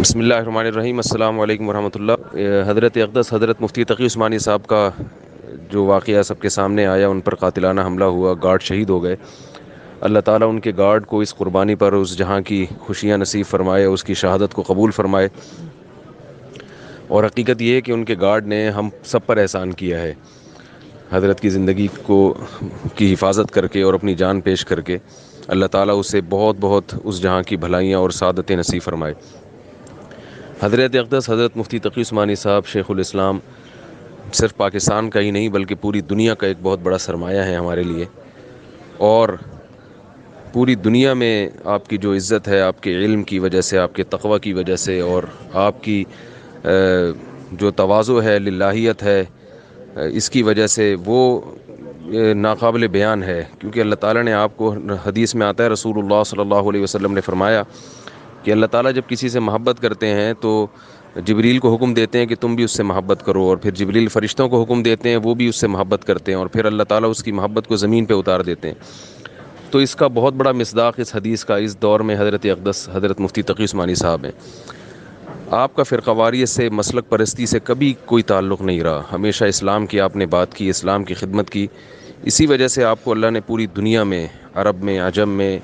بسم اللہ الرحمن الرحیم۔ السلام علیکم ورحمۃ اللہ۔ حضرت اقدس حضرت مفتی تقی عثمانی صاحب کا جو واقعہ سب کے سامنے آیا، ان پر قاتلانہ حملہ ہوا، گارڈ شہید ہو گئے۔ اللہ تعالیٰ ان کے گارڈ کو اس قربانی پر اس جہاں کی خوشیاں نصیب فرمائے، اس کی شہادت کو قبول فرمائے۔ اور حقیقت یہ ہے کہ ان کے گارڈ نے ہم سب پر احسان کیا ہے، حضرت کی زندگی کی حفاظت کر کے اور اپنی جان پیش کر کے۔ اللہ تعالیٰ اسے بہت بہت اس جہاں کی بھلائیاں اور سعادتیں نصیب فرمائے۔ حضرت اقدس حضرت مفتی تقی عثمانی صاحب شیخ الاسلام صرف پاکستان کا ہی نہیں بلکہ پوری دنیا کا ایک بہت بڑا سرمایہ ہے ہمارے لیے، اور پوری دنیا میں آپ کی جو عزت ہے، آپ کے علم کی وجہ سے، آپ کے تقوی کی وجہ سے، اور آپ کی جو تواضع ہے، للہیت ہے، اس کی وجہ سے وہ ناقابل بیان ہے۔ کیونکہ اللہ تعالیٰ نے آپ کو، حدیث میں آتا ہے، رسول اللہ صلی اللہ علیہ وسلم نے فرمایا کہ اللہ تعالیٰ جب کسی سے محبت کرتے ہیں تو جبریل کو حکم دیتے ہیں کہ تم بھی اس سے محبت کرو، اور پھر جبریل فرشتوں کو حکم دیتے ہیں، وہ بھی اس سے محبت کرتے ہیں، اور پھر اللہ تعالیٰ اس کی محبت کو زمین پہ اتار دیتے ہیں۔ تو اس کا بہت بڑا مصداق اس حدیث کا اس دور میں حضرت اقدس حضرت مفتی تقی عثمانی صاحب ہیں۔ آپ کا فرقہ واریت سے، مسلک پرستی سے کبھی کوئی تعلق نہیں رہا، ہمیشہ اسلام کی آپ نے بات کی، اسلام کی خدمت کی۔ اسی وجہ سے آپ کو اللہ نے پوری دنیا میں، عرب میں، عجم میں،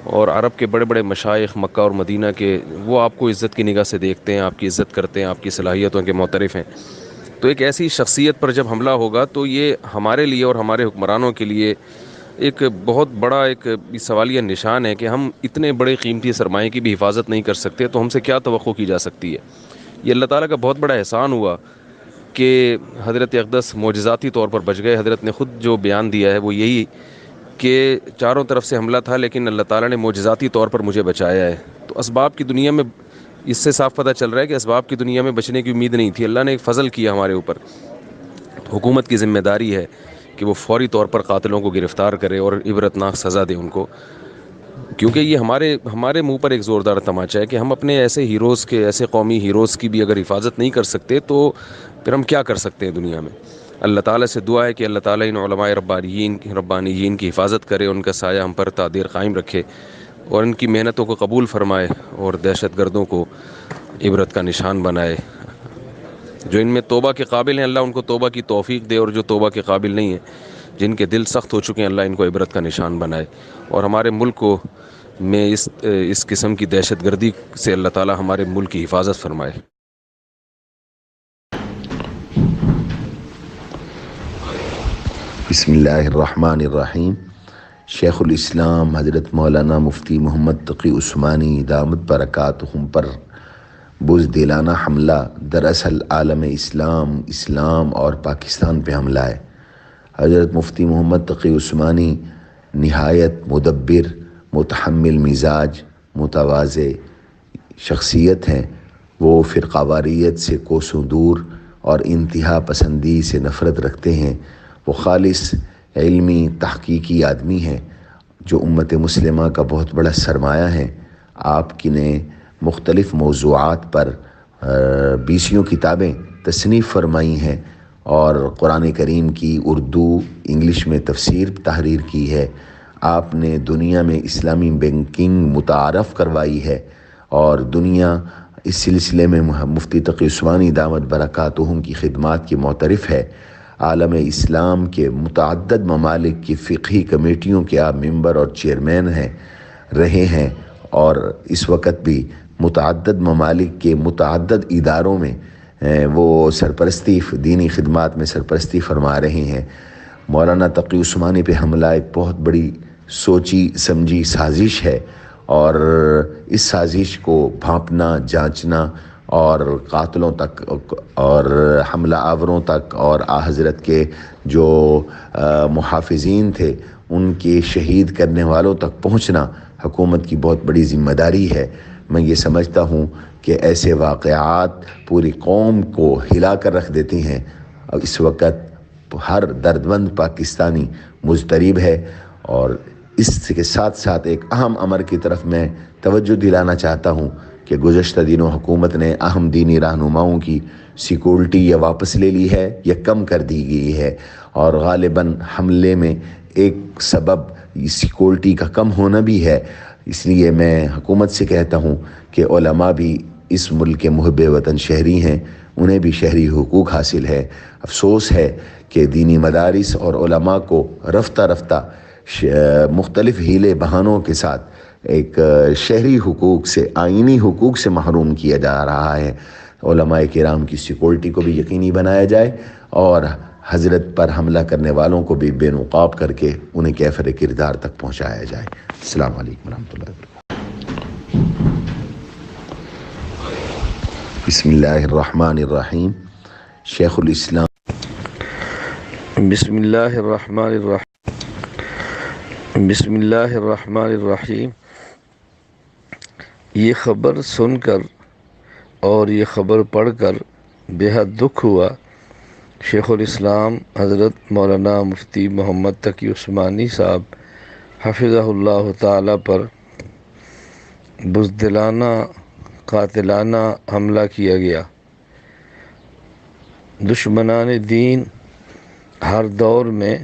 اور عرب کے بڑے بڑے مشائخ مکہ اور مدینہ کے، وہ آپ کو عزت کی نگاہ سے دیکھتے ہیں، آپ کی عزت کرتے ہیں، آپ کی صلاحیتوں کے معترف ہیں۔ تو ایک ایسی شخصیت پر جب حملہ ہوگا تو یہ ہمارے لیے اور ہمارے حکمرانوں کے لیے ایک بہت بڑا ایک سوالیہ نشان ہے کہ ہم اتنے بڑے قیمتی سرمایے کی بھی حفاظت نہیں کر سکتے، تو ہم سے کیا توقع کی جا سکتی ہے۔ یہ اللہ تعالیٰ کا بہت بڑا احسان ہوا کہ حضرت اقدس معجزاتی طور پر بچ گئے۔ حضرت نے خود جو بیان دیا ہے وہ یہی کہ چاروں طرف سے حملہ تھا، لیکن اللہ تعالیٰ نے معجزاتی طور پر مجھے بچایا ہے۔ تو اسباب کی دنیا میں اس سے صاف پتہ چل رہا ہے کہ اسباب کی دنیا میں بچنے کی امید نہیں تھی، اللہ نے ایک فضل کیا ہمارے اوپر۔ حکومت کی ذمہ داری ہے کہ وہ فوری طور پر قاتلوں کو گرفتار کرے اور عبرتناک سزا دے ان کو، کیونکہ یہ ہمارے منہ پر ایک زوردار تماچا ہے کہ ہم اپنے ایسے ہیروز کے، ایسے قومی ہیروز کی بھی اگر حفاظت نہیں کر سکتے تو پھر ہم کیا کر سکتے ہیں دنیا میں۔ اللہ تعالیٰ سے دعا ہے کہ اللہ تعالیٰ ان علماء ربانیین کی حفاظت کرے، ان کا سایہ ہم پر تا دیر قائم رکھے، اور ان کی محنتوں کو قبول فرمائے، اور دہشت گردوں کو عبرت کا نشان بنائے۔ جو ان میں توبہ کے قابل ہیں، اللہ ان کو توبہ کی توفیق دے، اور جو توبہ کے قابل نہیں ہیں، جن کے دل سخت ہو چکے ہیں، اللہ ان کو عبرت کا نشان بنائے، اور ہمارے ملک کو میں اس قسم کی دہشت گردی سے اللہ تعالیٰ ہمارے ملک کی حفاظت فرمائے۔ بسم اللہ الرحمن الرحیم۔ شیخ الاسلام حضرت مولانا مفتی محمد تقی عثمانی دامت برکاتہم پر بزدلانہ حملہ دراصل عالم اسلام اور پاکستان پہ حملہ ہے۔ حضرت مفتی محمد تقی عثمانی نہایت مدبر، متحمل مزاج، متواضع شخصیت ہیں۔ وہ فرقہ واریت سے کوسوں دور اور انتہا پسندی سے نفرت رکھتے ہیں۔ وہ خالص علمی تحقیقی آدمی ہیں جو امت مسلمہ کا بہت بڑا سرمایہ ہیں۔ آپ کی نے مختلف موضوعات پر 20 کتابیں تصنیف فرمائی ہیں، اور قرآن کریم کی اردو انگلش میں تفسیر تحریر کی ہے۔ آپ نے دنیا میں اسلامی بینکنگ متعارف کروائی ہے، اور دنیا اس سلسلے میں مفتی تقی عثمانی دامت برکاتہم کی خدمات کی معترف ہے۔ عالم اسلام کے متعدد ممالک کی فقہی کمیٹیوں کے آپ ممبر اور چیئرمین رہے ہیں، اور اس وقت بھی متعدد ممالک کے متعدد اداروں میں وہ سرپرستی، دینی خدمات میں سرپرستی فرما رہے ہیں۔ مولانا تقی عثمانی پہ حملہ ایک بہت بڑی سوچی سمجھی سازش ہے، اور اس سازش کو بھانپنا، جانچنا، اور قاتلوں تک اور حملہ آوروں تک اور حضرت کے جو محافظین تھے ان کے شہید کرنے والوں تک پہنچنا حکومت کی بہت بڑی ذمہ داری ہے۔ میں یہ سمجھتا ہوں کہ ایسے واقعات پوری قوم کو ہلا کر رکھ دیتے ہیں، اور اس وقت ہر دردمند پاکستانی مضطرب ہے۔ اور اس کے ساتھ ساتھ ایک اہم امر کی طرف میں توجہ دلانا چاہتا ہوں کہ گزشتہ دنوں حکومت نے اہم دینی رہنماؤں کی سیکورٹی یا واپس لے لی ہے یا کم کر دی گئی ہے، اور غالباً حملے میں ایک سبب سیکورٹی کا کم ہونا بھی ہے۔ اس لیے میں حکومت سے کہتا ہوں کہ علماء بھی اس ملک کے محب وطن شہری ہیں انہیں بھی شہری حقوق حاصل ہے۔ افسوس ہے کہ دینی مدارس اور علماء کو رفتہ رفتہ مختلف ہیلے بہانوں کے ساتھ ایک شہری حقوق سے، آئینی حقوق سے محروم کیا جا رہا ہے۔ علماء کرام کی سیکورٹی کو بھی یقینی بنایا جائے اور حضرت پر حملہ کرنے والوں کو بھی بے نقاب کر کے انہیں کیفر کردار تک پہنچایا جائے۔ السلام علیکم ورحمۃ اللہ وبرکاتہ۔ بسم اللہ الرحمن الرحیم۔ شیخ الاسلام بسم اللہ الرحمن الرحیم بسم اللہ الرحمن الرحیم۔ یہ خبر سن کر اور یہ خبر پڑھ کر بے حد دکھ ہوا۔ شیخ الاسلام حضرت مولانا مفتی محمد تقی عثمانی صاحب حفظہ اللہ تعالی پر بزدلانہ قاتلانہ حملہ کیا گیا۔ دشمنان دین ہر دور میں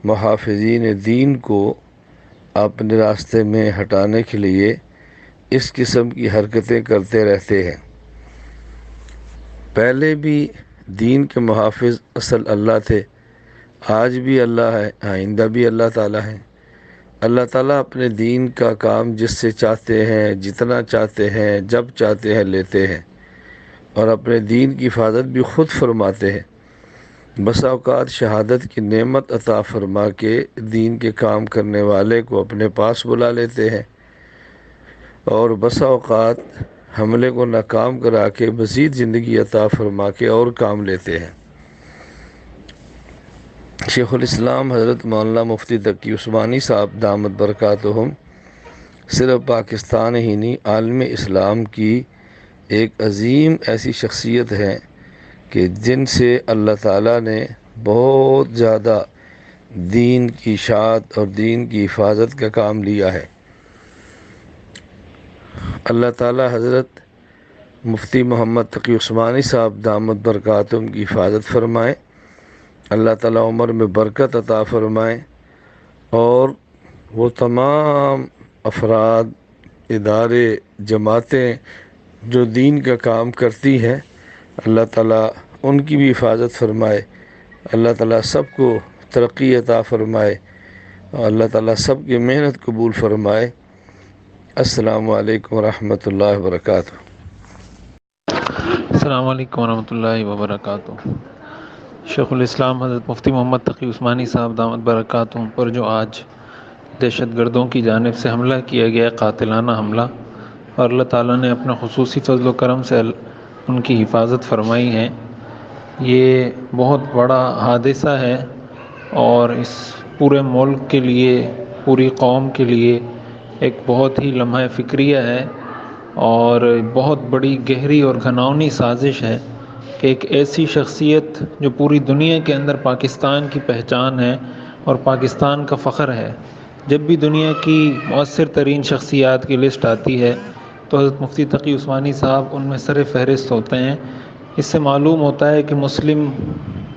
محافظین دین کو اپنے راستے میں ہٹانے کے لیے اس قسم کی حرکتیں کرتے رہتے ہیں۔ پہلے بھی دین کے محافظ اصل اللہ تھے، آج بھی اللہ ہے، آئندہ بھی اللہ تعالیٰ ہے۔ اللہ تعالیٰ اپنے دین کا کام جس سے چاہتے ہیں، جتنا چاہتے ہیں، جب چاہتے ہیں لیتے ہیں، اور اپنے دین کی حفاظت بھی خود فرماتے ہیں۔ بسا اوقات شہادت کی نعمت عطا فرما کے دین کے کام کرنے والے کو اپنے پاس بلا لیتے ہیں، اور بسا اوقات حملے کو ناکام کرا کے مزید زندگی عطا فرما کے اور کام لیتے ہیں۔ شیخ الاسلام حضرت مولانا مفتی تقی عثمانی صاحب دامت برکاتہم صرف پاکستان ہی نہیں، عالم اسلام کی ایک عظیم ایسی شخصیت ہے کہ جن سے اللہ تعالیٰ نے بہت زیادہ دین کی اشاعت اور دین کی حفاظت کا کام لیا ہے۔ اللہ تعالیٰ حضرت مفتی محمد تقی عثمانی صاحب دامت برکاتہم کی حفاظت فرمائے، اللہ تعالیٰ عمر میں برکت عطا فرمائے، اور وہ تمام افراد، ادارے، جماعتیں جو دین کا کام کرتی ہیں، اللہ تعالیٰ ان کی بھی حفاظت فرمائے، اللہ تعالیٰ سب کو ترقی عطا فرمائے، اور اللہ تعالیٰ سب کی محنت قبول فرمائے۔ السلام علیکم ورحمۃ اللہ وبرکاتہ۔ السلام علیکم ورحمۃ اللہ وبرکاتہ۔ شیخ الاسلام حضرت مفتی محمد تقی عثمانی صاحب دامت برکاتہم پر جو آج دہشت گردوں کی جانب سے حملہ کیا گیا، قاتلانہ حملہ، اور اللہ تعالیٰ نے اپنے خصوصی فضل و کرم سے ان کی حفاظت فرمائی ہے، یہ بہت بڑا حادثہ ہے، اور اس پورے ملک کے لیے، پوری قوم کے لیے ایک بہت ہی لمحہ فکریہ ہے، اور بہت بڑی گہری اور گھناؤنی سازش ہے کہ ایک ایسی شخصیت جو پوری دنیا کے اندر پاکستان کی پہچان ہے اور پاکستان کا فخر ہے، جب بھی دنیا کی مؤثر ترین شخصیات کی لسٹ آتی ہے تو حضرت مفتی تقی عثمانی صاحب ان میں سر فہرست ہوتے ہیں۔ اس سے معلوم ہوتا ہے کہ مسلم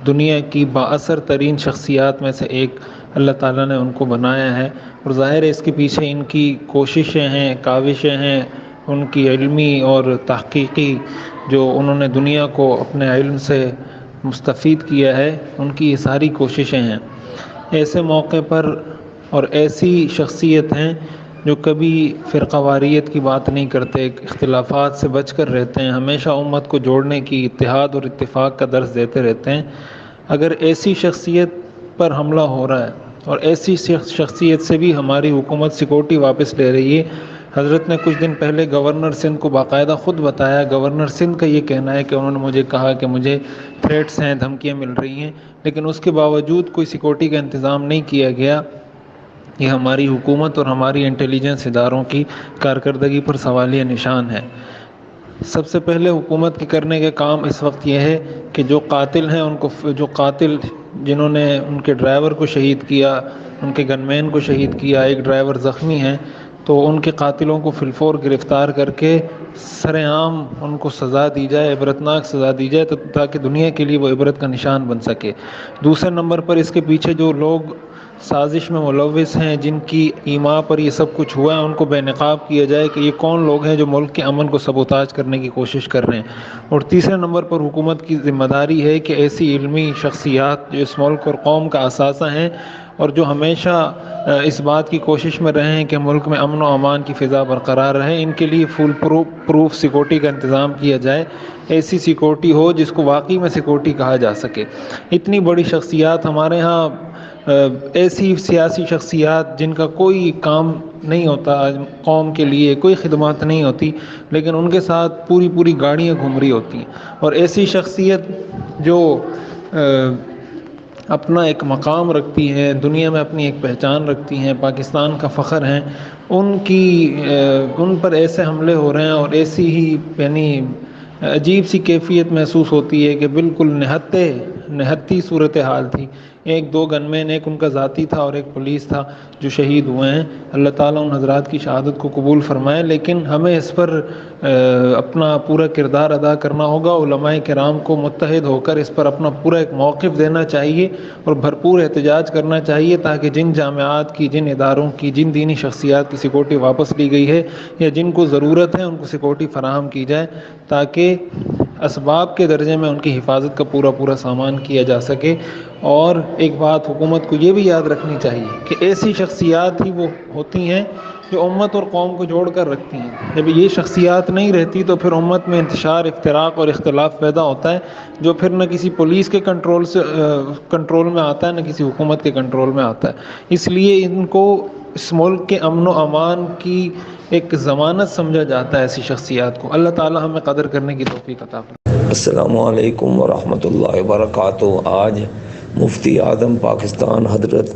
دنیا کی بااثر ترین شخصیات میں سے ایک اللہ تعالیٰ نے ان کو بنایا ہے، اور ظاہر ہے اس کے پیچھے ان کی کوششیں ہیں، کاوشیں ہیں، ان کی علمی اور تحقیقی جو انہوں نے دنیا کو اپنے علم سے مستفید کیا ہے، ان کی یہ ساری کوششیں ہیں۔ ایسے موقع پر اور ایسی شخصیت ہیں جو کبھی فرقہ واریت کی بات نہیں کرتے، اختلافات سے بچ کر رہتے ہیں، ہمیشہ امت کو جوڑنے کی، اتحاد اور اتفاق کا درس دیتے رہتے ہیں۔ اگر ایسی شخصیت پر حملہ ہو رہا ہے اور ایسی شخصیت سے بھی ہماری حکومت سیکورٹی واپس لے رہی ہے، حضرت نے کچھ دن پہلے گورنر سندھ کو باقاعدہ خود بتایا، گورنر سندھ کا یہ کہنا ہے کہ انہوں نے مجھے کہا کہ مجھے تھریٹس ہیں، دھمکیاں مل رہی ہیں، لیکن اس کے باوجود کوئی سیکورٹی کا انتظام نہیں کیا گیا۔ یہ ہماری حکومت اور ہماری انٹیلیجنس اداروں کی کارکردگی پر سوالیہ نشان ہے۔ سب سے پہلے حکومت کے کرنے کا کام اس وقت یہ ہے کہ جو قاتل ہیں ان کو، جو قاتل جنہوں نے ان کے ڈرائیور کو شہید کیا، ان کے گن مین کو شہید کیا، ایک ڈرائیور زخمی ہیں، تو ان کے قاتلوں کو فی الفور گرفتار کر کے سر عام ان کو سزا دی جائے، عبرتناک سزا دی جائے، تاکہ دنیا کے لیے وہ عبرت کا نشان بن سکے۔ دوسرے نمبر پر اس کے پیچھے جو لوگ سازش میں ملوث ہیں، جن کی ایما پر یہ سب کچھ ہوا ہے، ان کو بے نقاب کیا جائے کہ یہ کون لوگ ہیں جو ملک کے امن کو سبوتاج کرنے کی کوشش کر رہے ہیں۔ اور تیسرے نمبر پر حکومت کی ذمہ داری ہے کہ ایسی علمی شخصیات جو اس ملک اور قوم کا اثاثہ ہیں اور جو ہمیشہ اس بات کی کوشش میں رہے ہیں کہ ملک میں امن و امان کی فضا برقرار رہے، ان کے لیے فول پروف سیکورٹی کا انتظام کیا جائے۔ ایسی سیکورٹی ہو جس کو واقعی میں سیکورٹی کہا جا سکے۔ اتنی بڑی شخصیات ہمارے ہاں، ایسی سیاسی شخصیات جن کا کوئی کام نہیں ہوتا، قوم کے لیے کوئی خدمات نہیں ہوتی، لیکن ان کے ساتھ پوری گاڑیاں گھوم رہی ہوتی ہیں۔ اور ایسی شخصیت جو اپنا ایک مقام رکھتی ہے، دنیا میں اپنی ایک پہچان رکھتی ہیں، پاکستان کا فخر ہیں، ان پر ایسے حملے ہو رہے ہیں اور ایسی ہی یعنی عجیب سی کیفیت محسوس ہوتی ہے کہ بالکل نہتی صورتحال تھی۔ ایک دو گن مین، ایک ان کا ذاتی تھا اور ایک پولیس تھا جو شہید ہوئے ہیں۔ اللہ تعالیٰ ان حضرات کی شہادت کو قبول فرمائے، لیکن ہمیں اس پر اپنا پورا کردار ادا کرنا ہوگا۔ علماء کرام کو متحد ہو کر اس پر اپنا پورا ایک موقف دینا چاہیے اور بھرپور احتجاج کرنا چاہیے، تاکہ جن جامعات کی، جن اداروں کی، جن دینی شخصیات کی سیکورٹی واپس لی گئی ہے یا جن کو ضرورت ہے ان کو سیکورٹی فراہم کی جائے، تاکہ اسباب کے درجے میں ان کی حفاظت کا پورا سامان کیا جا سکے۔ اور ایک بات حکومت کو یہ بھی یاد رکھنی چاہیے کہ ایسی شخصیات ہی وہ ہوتی ہیں جو امت اور قوم کو جوڑ کر رکھتی ہیں۔ جب یہ شخصیات نہیں رہتی تو پھر امت میں انتشار، افتراق اور اختلاف پیدا ہوتا ہے، جو پھر نہ کسی پولیس کے کنٹرول میں آتا ہے، نہ کسی حکومت کے کنٹرول میں آتا ہے۔ اس لیے ان کو اس ملک کے امن و امان کی ایک ضمانت سمجھا جاتا ہے ایسی شخصیات کو۔ اللہ تعالی ہمیں قدر کرنے کی توفیق عطا فرمائے۔ السلام علیکم ورحمۃ اللہ وبرکاتہ۔ آج مفتی اعظم پاکستان حضرت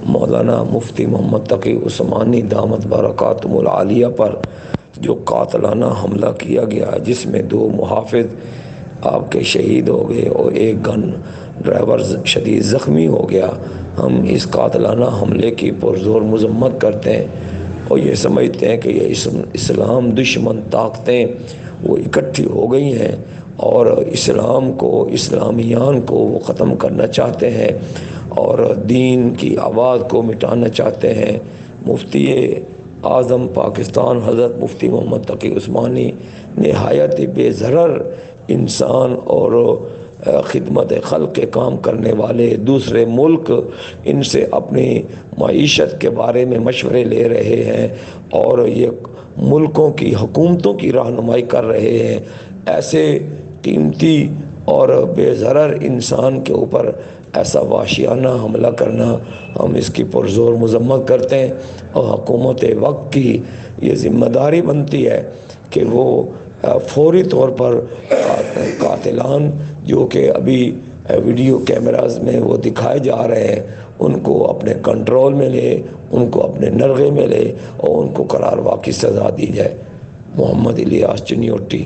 مولانا مفتی محمد تقی عثمانی دامت برکاتہم العالیہ پر جو قاتلانہ حملہ کیا گیا، جس میں 2 محافظ آپ کے شہید ہو گئے اور ایک گن ڈرائیور شدید زخمی ہو گیا، ہم اس قاتلانہ حملے کی پرزور مذمت کرتے ہیں اور یہ سمجھتے ہیں کہ یہ اسلام دشمن طاقتیں وہ اکٹھی ہو گئی ہیں اور اسلام کو، اسلامیان کو وہ ختم کرنا چاہتے ہیں اور دین کی آواز کو مٹانا چاہتے ہیں۔ مفتی اعظم پاکستان حضرت مفتی محمد تقی عثمانی نہایت بے ضرر انسان اور خدمت خلق کے کام کرنے والے، دوسرے ملک ان سے اپنی معیشت کے بارے میں مشورے لے رہے ہیں اور یہ ملکوں کی حکومتوں کی رہنمائی کر رہے ہیں۔ ایسے قیمتی اور بے ضرر انسان کے اوپر ایسا وحشیانہ حملہ کرنا، ہم اس کی پرزور مذمت کرتے ہیں اور حکومت وقت کی یہ ذمہ داری بنتی ہے کہ وہ فوری طور پر قاتلان جو کہ ابھی ویڈیو کیمراز میں وہ دکھائے جا رہے ہیں ان کو اپنے کنٹرول میں لے، ان کو اپنے نرغے میں لے اور ان کو قرار واقعی سزا دی جائے۔ محمد الیاس چنیوٹی۔